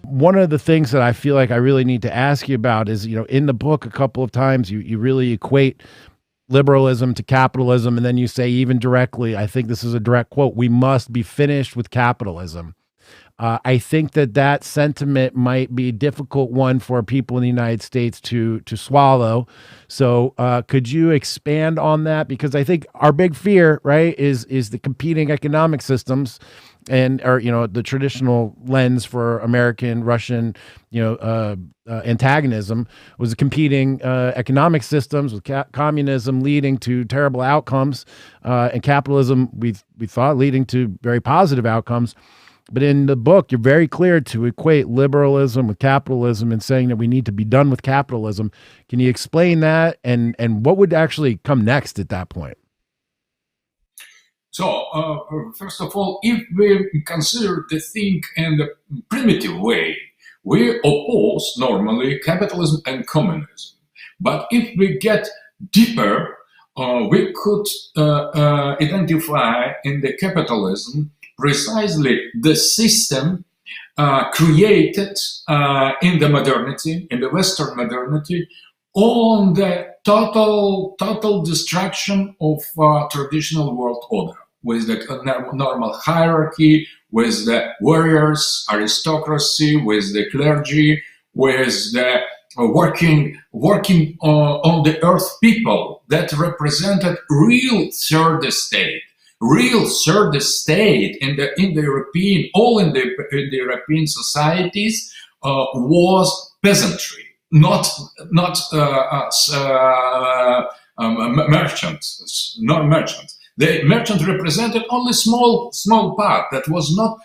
one of the things that I feel like I really need to ask you about is, in the book a couple of times you really equate liberalism to capitalism, and then you say even directly, I think this is a direct quote, we must be finished with capitalism. I think that sentiment might be a difficult one for people in the United States to swallow. So could you expand on that? Because I think our big fear, right, is the competing economic systems, or the traditional lens for American, Russian, antagonism was the competing economic systems with communism leading to terrible outcomes, and capitalism we thought leading to very positive outcomes. But in the book, you're very clear to equate liberalism with capitalism and saying that we need to be done with capitalism. Can you explain that, and what would actually come next at that point? So, first of all, if we consider the thing in the primitive way, we oppose normally capitalism and communism. But if we get deeper, we could identify in the capitalism precisely the system created in the modernity, in the Western modernity, on the total destruction of traditional world order, with the normal hierarchy, with the warriors, aristocracy, with the clergy, with the working on the earth people that represented real third estate. Real third estate in the European, in the European societies was peasantry, not merchants, not merchants. The merchant represented only small part. That was not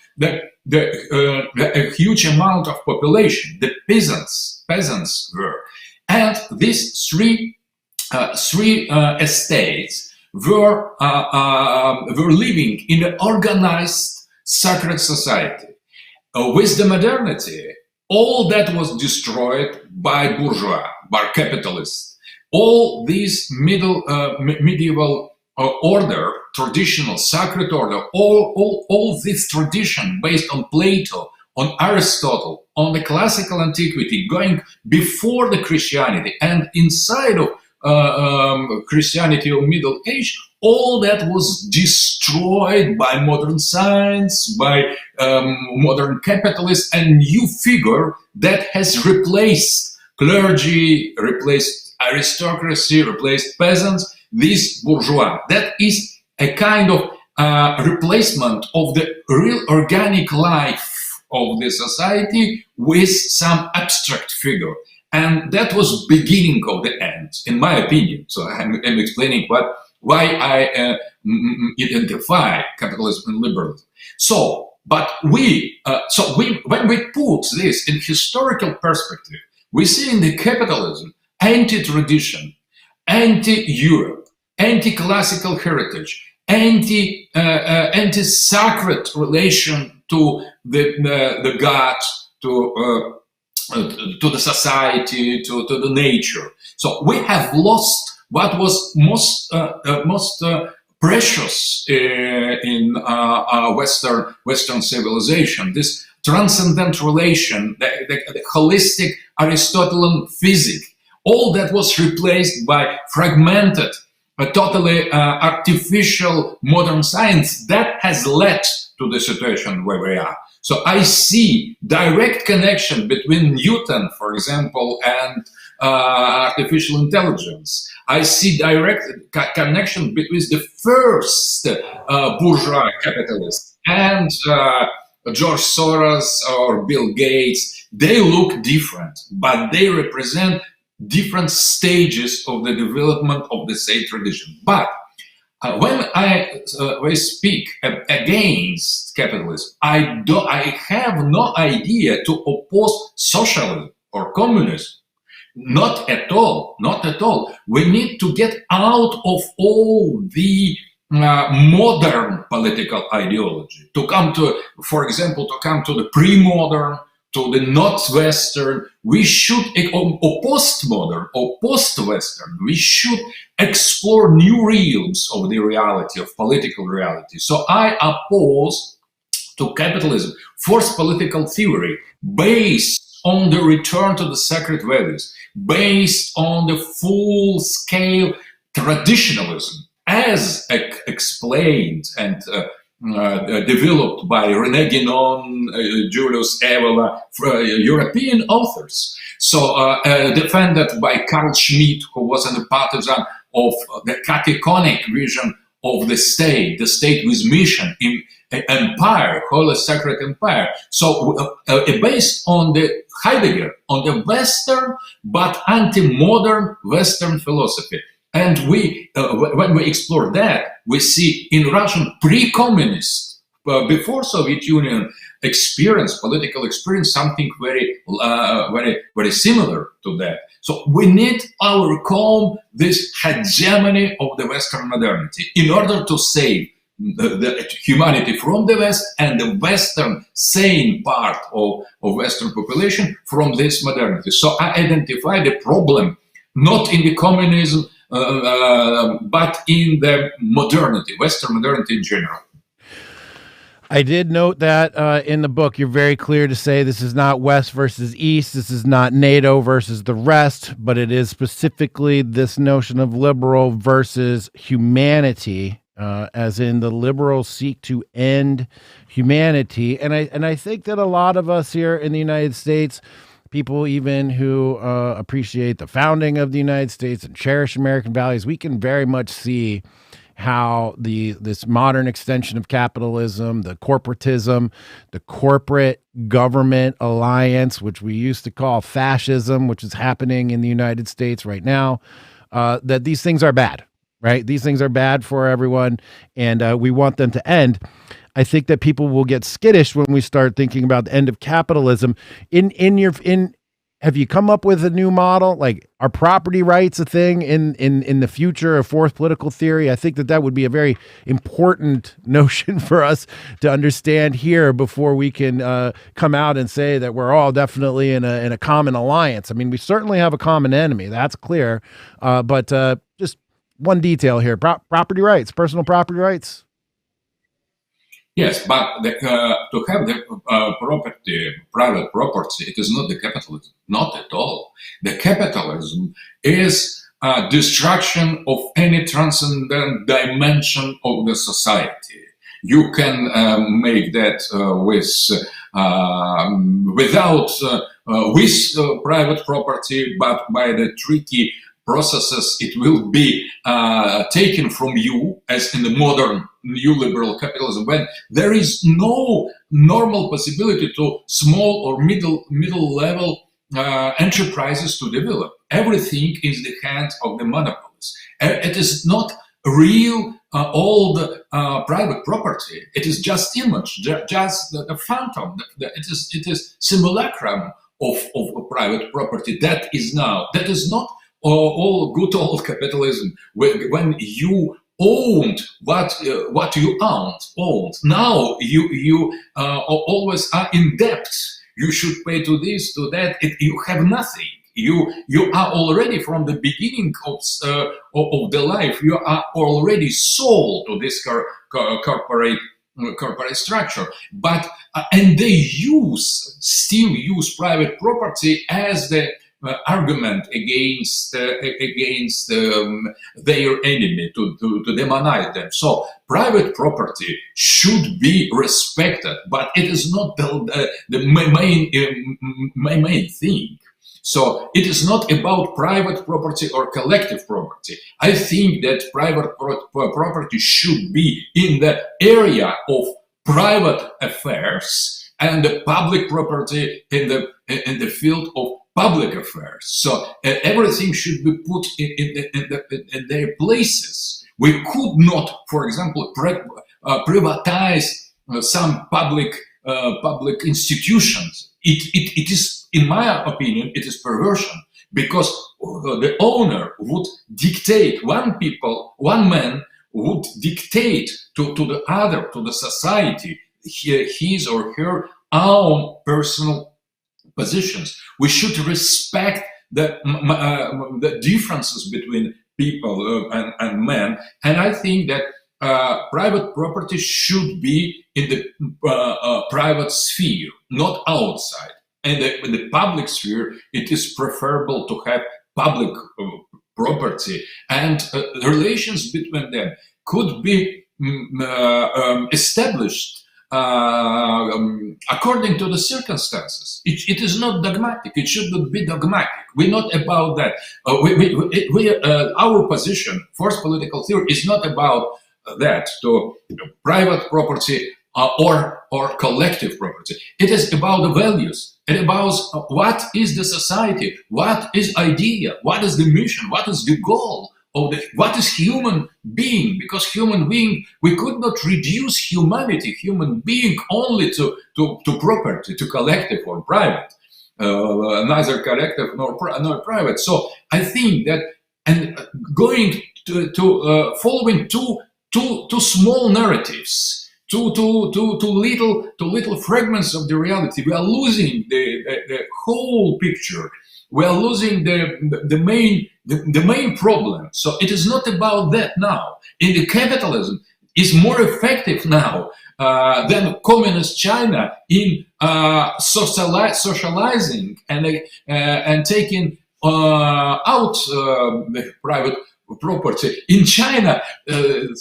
a huge amount of population. The peasants were, and these three estates were living in an organized sacred society. With the modernity, all that was destroyed by bourgeois, by capitalists. All these medieval order, traditional sacred order, all this tradition based on Plato, on Aristotle, on the classical antiquity, going before the Christianity and inside of Christianity or Middle Age, all that was destroyed by modern science, by modern capitalists, and new figure that has replaced clergy, replaced aristocracy, replaced peasants, this bourgeois. That is a kind of replacement of the real organic life of the society with some abstract figure. And that was beginning of the end, in my opinion. So I'm explaining why I identify capitalism and liberalism. So, but when we put this in historical perspective, we see in the capitalism anti-tradition, anti-Europe, anti-classical heritage, anti-sacred relation to the gods, to the society, to the nature. So we have lost what was most precious in our Western civilization. This transcendent relation, the holistic Aristotelian physics. All that was replaced by fragmented, totally artificial modern science that has led to the situation where we are. So I see direct connection between Newton, for example, and artificial intelligence. I see direct connection between the first bourgeois capitalists and George Soros or Bill Gates. They look different, but they represent different stages of the development of the same tradition. But when we speak against capitalism, I have no idea to oppose socialism or communism. Not at all. Not at all. We need to get out of all the modern political ideology to come to, for example, to come to the pre-modern, to the not-Western. We should, or post-modern or post-Western, we should explore new realms of the reality, of political reality. So I oppose to capitalism, forced political theory based on the return to the sacred values, based on the full-scale traditionalism, as explained and developed by René Guénon, Julius Evola, European authors. So defended by Carl Schmitt, who was a partisan of the catechonic vision of the state with mission in empire, Holy Sacred Empire. So based on the Heidegger, on the Western but anti-modern Western philosophy. And we, when we explore that, we see in Russian pre-communist, before Soviet Union experience, political experience, something very, very similar to that. So we need to overcome this hegemony of the Western modernity in order to save the humanity from the West and the Western sane part of Western population from this modernity. So I identify the problem not in the communism, but in the modernity, Western modernity in general. I did note that in the book, you're very clear to say this is not West versus East. This is not NATO versus the rest, but it is specifically this notion of liberal versus humanity, as in the liberals seek to end humanity. And I think that a lot of us here in the United States, people even who appreciate the founding of the United States and cherish American values, we can very much see how this modern extension of capitalism, the corporatism, the corporate government alliance, which we used to call fascism, which is happening in the United States right now, that these things are bad, right? These things are bad for everyone, and we want them to end. I think that people will get skittish when we start thinking about the end of capitalism. Have you come up with a new model? Like, are property rights a thing in the future of fourth political theory? I think that would be a very important notion for us to understand here before we can come out and say that we're all definitely in a common alliance. I mean, we certainly have a common enemy. That's clear. But just one detail here, property rights, personal property rights. Yes, but to have the private property, it is not the capitalism, not at all. The capitalism is destruction of any transcendent dimension of the society. You can make that without private property, but by the tricky processes, it will be taken from you, as in the modern neoliberal capitalism, when there is no normal possibility to small or middle level enterprises to develop. Everything is the hands of the monopolists. It is not real old private property. It is just image, just the phantom. It is simulacrum of private property that is now. That is not all good old capitalism when you owned what you owned. Now you always are in debt. You should pay to this, to that. You have nothing. You are already from the beginning of the life. You are already sold to this corporate structure. But and they still use private property as the argument against their enemy, to demonize them. So private property should be respected, but it is not the main thing. So it is not about private property or collective property. I think that private property should be in the area of private affairs, and the public property in the field of public affairs. So everything should be put in their places. We could not, for example, privatize some public institutions. It is, in my opinion, it is perversion, because the owner would dictate, one man would dictate to the other, to the society, his or her own personal positions. We should respect the differences between people and men. And I think that private property should be in the private sphere, not outside. And in the public sphere, it is preferable to have public property, and the relations between them could be established according to the circumstances. It is not dogmatic. It should not be dogmatic. We're not about that. Our position, forced political theory, is not about that, to private property or collective property. It is about the values. It about what is the society, what is idea, what is the mission, what is the goal of what is human being. Because human being, we could not reduce human being only to property, to collective or private, neither collective nor private. So I think that, and going to following two small narratives, two little fragments of the reality, we are losing the whole picture. We are losing the main problem. So it is not about that now. In the capitalism is more effective now than communist China in socializing and taking out the private property. In China, in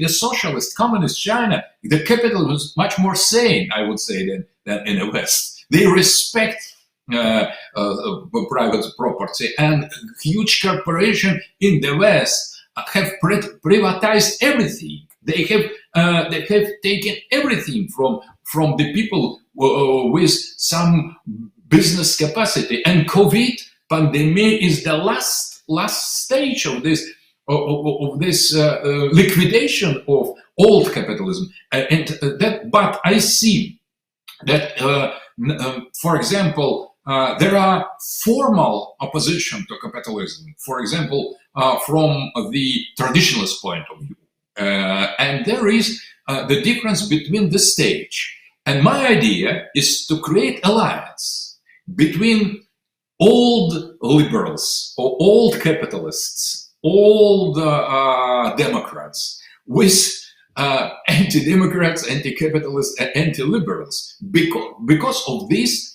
the socialist communist China, the capitalism is much more sane, I would say, than in the West. They respect private property, and huge corporations in the West have privatized everything. They have taken everything from the people with some business capacity. And COVID pandemic is the last stage of this liquidation of old capitalism. But I see that, for example, there are formal opposition to capitalism, for example, from the traditionalist point of view. And there is the difference between the stage. And my idea is to create alliance between old liberals or old capitalists, old Democrats, with anti-democrats, anti-capitalists, and anti-liberals, because of this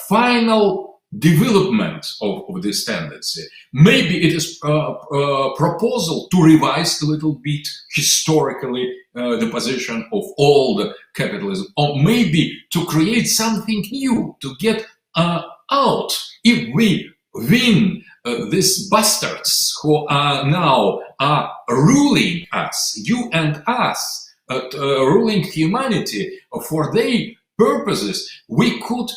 final development of this tendency. Maybe it is a proposal to revise a little bit historically the position of old capitalism, or maybe to create something new, to get out. If we win these bastards who are now ruling us, you and us, ruling humanity for their purposes, we could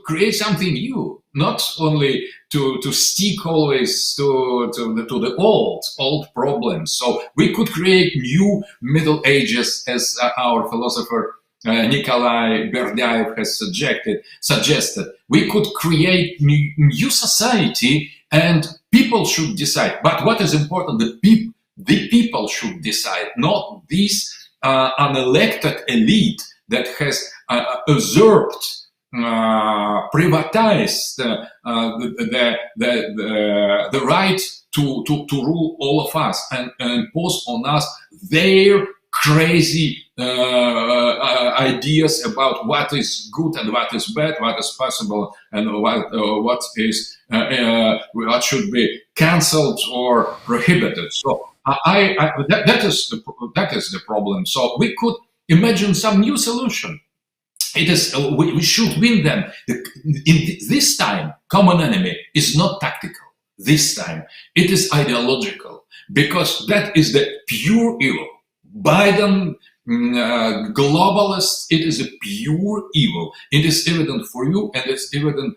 create something new, not only to stick always to the old problems. So we could create new Middle Ages, as our philosopher Nikolai Berdyaev has suggested. We could create new society, and people should decide. But what is important, the people should decide, not this unelected elite that has usurped, privatized the right to rule all of us and impose on us their crazy ideas about what is good and what is bad, what is possible and what should be cancelled or prohibited. So that is the problem. So we could imagine some new solution. It is we should win them. This time, common enemy is not tactical. This time, it is ideological, because that is the pure evil. Biden, globalist, it is a pure evil. It is evident for you, and it's evident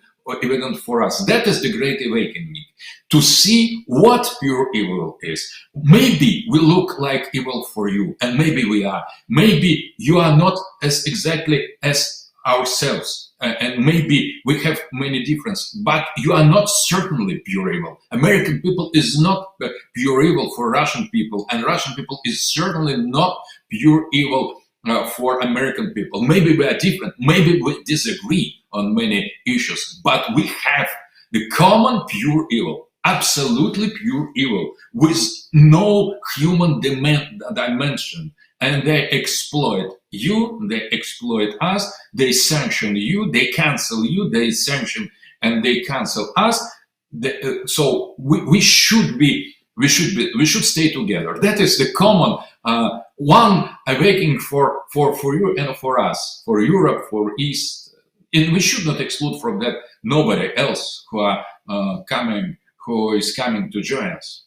for us. That is the great awakening, to see what pure evil is. Maybe we look like evil for you, and maybe we are. Maybe you are not as exactly as ourselves, and maybe we have many differences, but you are not certainly pure evil. American people is not pure evil for Russian people, and Russian people is certainly not pure evil for American people. Maybe we are different, maybe we disagree on many issues, but we have the common pure evil. absolutely pure evil with no human dimension. And they exploit you, they exploit us, they sanction you, they cancel you, they sanction and they cancel us. So we should stay together. That is the common one awakening for you and for us, for Europe, for East. And we should not exclude from that nobody else who is coming to join us.